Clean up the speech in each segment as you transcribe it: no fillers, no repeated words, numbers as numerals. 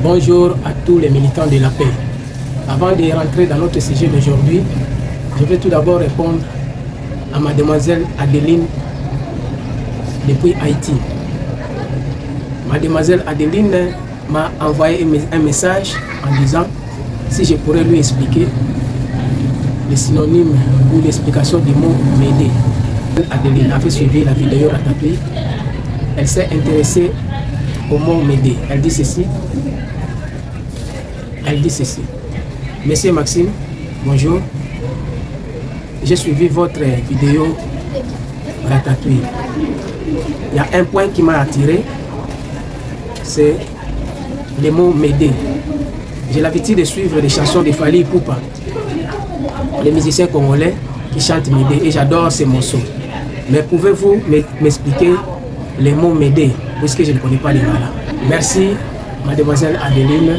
Bonjour à tous les militants de la paix. Avant de rentrer dans notre sujet d'aujourd'hui, je vais tout d'abord répondre à mademoiselle Adeline depuis Haïti. Mademoiselle Adeline m'a envoyé un message en disant si je pourrais lui expliquer les synonymes ou l'explication du mot m'aider. Adeline avait suivi la vidéo Ratatouille. Elle s'est intéressée au mot m'aider. Elle dit ceci. Monsieur Maxime, bonjour. J'ai suivi votre vidéo Ratatouille. Il y a un point qui m'a attiré, c'est le mot m'aider. J'ai l'habitude de suivre les chansons de Fally Ipupa, les musiciens congolais qui chantent m'aider, et j'adore ces morceaux. Mais pouvez-vous m'expliquer les mots m'aider, puisque je ne connais pas les mots là. Merci, mademoiselle Adeline.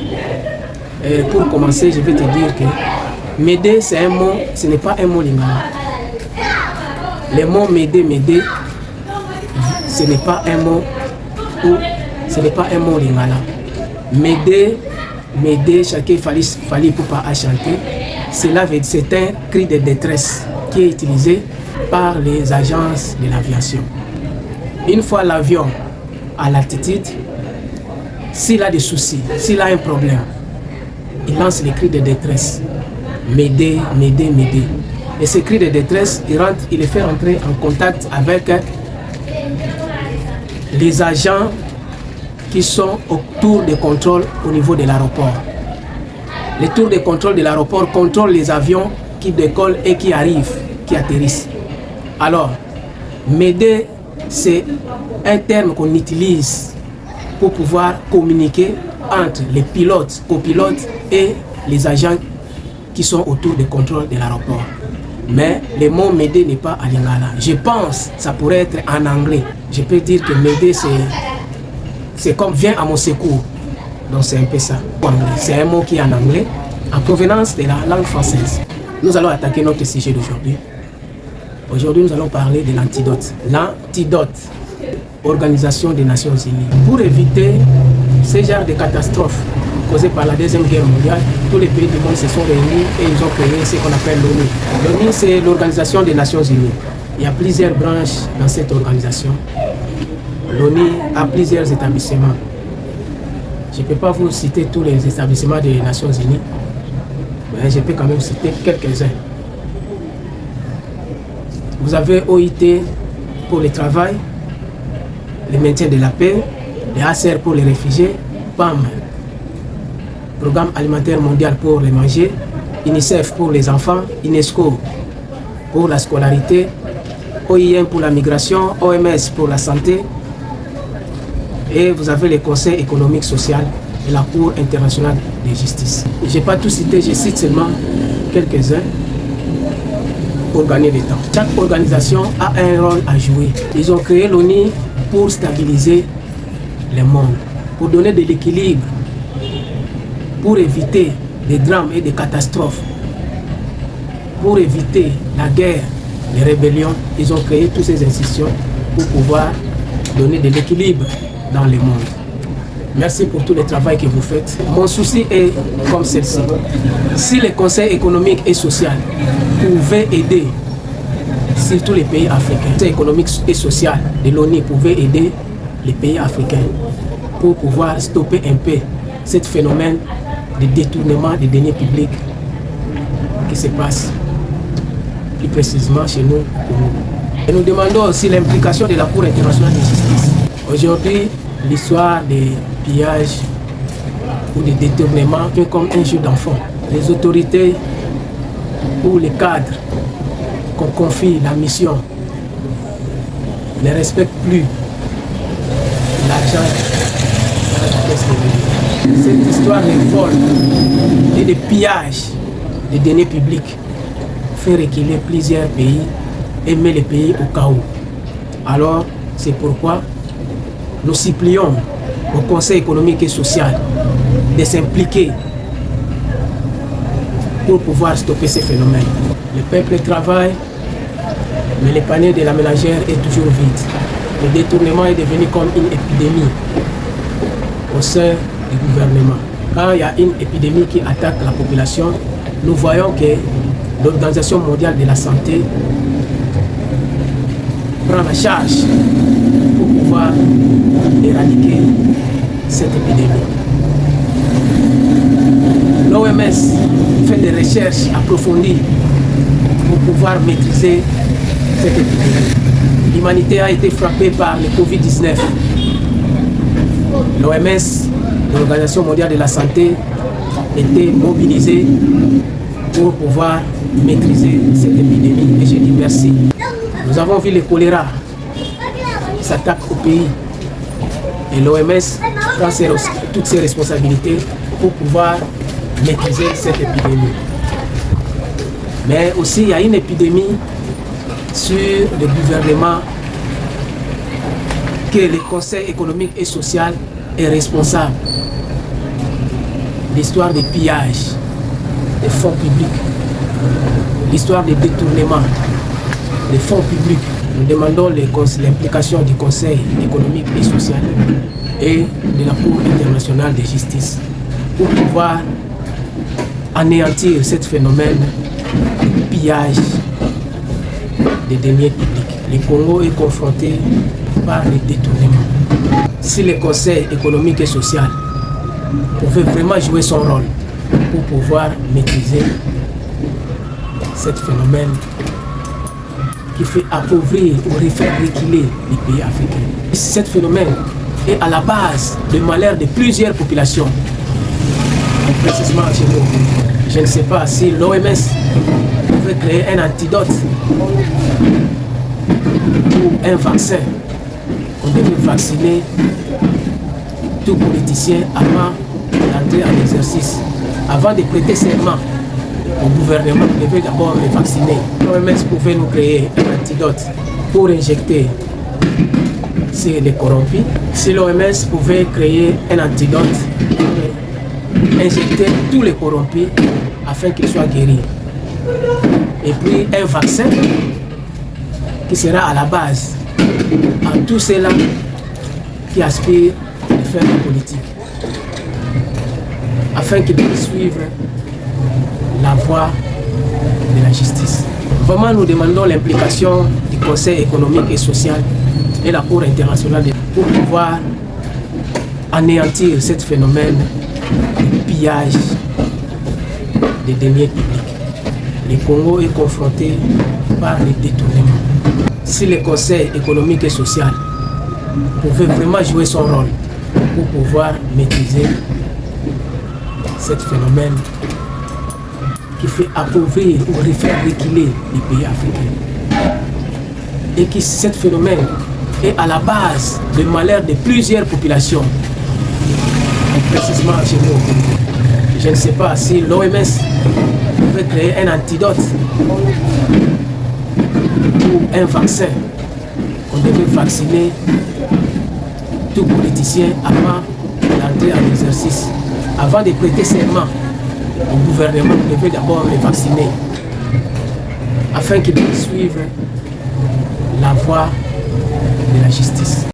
Pour commencer, je vais te dire que m'aider, c'est un mot, ce n'est pas un mot lingala. Le mot m'aider, ce n'est pas un mot lingala. M'aider, chacun Fally Ipupa a chanté. C'est un cri de détresse qui est utilisé par les agences de l'aviation. Une fois l'avion à l'altitude, s'il a des soucis, s'il a un problème, il lance les cris de détresse. M'aider. Et ces cris de détresse, il les fait entrer en contact avec les agents qui sont au tour de contrôle au niveau de l'aéroport. Les tours de contrôle de l'aéroport contrôlent les avions qui décollent et qui arrivent, qui atterrissent. Alors, m'aider, c'est un terme qu'on utilise pour pouvoir communiquer entre les pilotes, copilotes et les agents qui sont autour du contrôle de l'aéroport. Mais le mot m'aider n'est pas à lingala. Je pense que ça pourrait être en anglais. Je peux dire que m'aider, c'est comme viens à mon secours. Donc c'est un peu ça. C'est un mot qui est en anglais, en provenance de la langue française. Nous allons attaquer notre sujet d'aujourd'hui. Aujourd'hui, nous allons parler de l'antidote. L'antidote, Organisation des Nations Unies. Pour éviter ce genre de catastrophes causées par la Deuxième Guerre mondiale, tous les pays du monde se sont réunis et ils ont créé ce qu'on appelle l'ONU. L'ONU, c'est l'Organisation des Nations Unies. Il y a plusieurs branches dans cette organisation. L'ONU a plusieurs établissements. Je ne peux pas vous citer tous les établissements des Nations Unies, mais je peux quand même citer quelques-uns. Vous avez OIT pour le travail, le maintien de la paix, le HCR pour les réfugiés, PAM, Programme alimentaire mondial pour les manger, UNICEF pour les enfants, UNESCO pour la scolarité, OIM pour la migration, OMS pour la santé, et vous avez le Conseil économique, social et la Cour internationale de justice. Je n'ai pas tout cité, je cite seulement quelques-uns pour gagner du temps. Chaque organisation a un rôle à jouer. Ils ont créé l'ONU pour stabiliser le monde, pour donner de l'équilibre, pour éviter des drames et des catastrophes, pour éviter la guerre, les rébellions. Ils ont créé toutes ces institutions pour pouvoir donner de l'équilibre dans le monde. Merci pour tout le travail que vous faites. Mon souci est comme celle-ci. Si le Conseil économique et social pouvait aider, surtout les pays africains, le Conseil économique et social de l'ONU pouvait aider les pays africains pour pouvoir stopper un peu ce phénomène de détournement des deniers publics qui se passe plus précisément chez nous. Et nous demandons aussi l'implication de la Cour internationale de justice. Aujourd'hui, l'histoire des pillages ou des détournements fait comme un jeu d'enfant. Les autorités ou les cadres qu'on confie la mission ne respectent plus l'argent. Cette histoire de vol et de pillage des deniers publics fait reculer plusieurs pays et met les pays au chaos. Alors, c'est pourquoi nous supplions au Conseil économique et social de s'impliquer pour pouvoir stopper ces phénomènes. Le peuple travaille, mais le panier de la ménagère est toujours vide. Le détournement est devenu comme une épidémie au sein du gouvernement. Quand il y a une épidémie qui attaque la population, nous voyons que l'Organisation mondiale de la santé prend la charge pour pouvoir éradiquer cette épidémie. L'OMS fait des recherches approfondies pour pouvoir maîtriser cette épidémie. L'humanité a été frappée par le Covid-19. L'OMS, l'Organisation mondiale de la santé, était mobilisée pour pouvoir maîtriser cette épidémie. Et je dis merci. Nous avons vu le choléra qui s'attaque au pays. Et l'OMS prend toutes ses responsabilités pour pouvoir maîtriser cette épidémie. Mais aussi, il y a une épidémie sur le gouvernement que le Conseil économique et social est responsable. L'histoire des pillages des fonds publics, l'histoire des détournements des fonds publics. Nous demandons l'implication du Conseil économique et social et de la Cour internationale de justice pour pouvoir anéantir ce phénomène de pillage des deniers publics. Le Congo est confronté par les détournements. Si le Conseil économique et social pouvait vraiment jouer son rôle pour pouvoir maîtriser ce phénomène qui fait appauvrir ou faire reculer les pays africains. Ce phénomène est à la base du malheur de plusieurs populations, précisément chez nous. Je ne sais pas si l'OMS pouvait créer un antidote ou un vaccin. On devait vacciner tout politicien avant d'entrer en exercice. Avant de prêter serment au gouvernement, on devait d'abord les vacciner. L'OMS pouvait nous créer un antidote pour injecter les corrompus. Si l'OMS pouvait créer un antidote pour injecter tous les corrompus afin qu'ils soient guéris. Et puis un vaccin qui sera à la base à tous ceux-là qui aspirent à faire la politique, afin qu'ils puissent suivre la voie de la justice. Vraiment, nous demandons l'implication du Conseil économique et social et la Cour internationale pour pouvoir anéantir ce phénomène de pillage des deniers publics. Le Congo est confronté par les détournements. Si le Conseil économique et social pouvait vraiment jouer son rôle pour pouvoir maîtriser ce phénomène qui fait appauvrir ou faire reculer les pays africains. Et que ce phénomène est à la base du malheur de plusieurs populations, précisément chez nous. Je ne sais pas si l'OMS pouvait créer un antidote ou un vaccin. On devait vacciner tout politicien avant d'entrer en exercice. Avant de prêter serment au gouvernement, on devait d'abord les vacciner afin qu'ils puissent suivre la voie de la justice.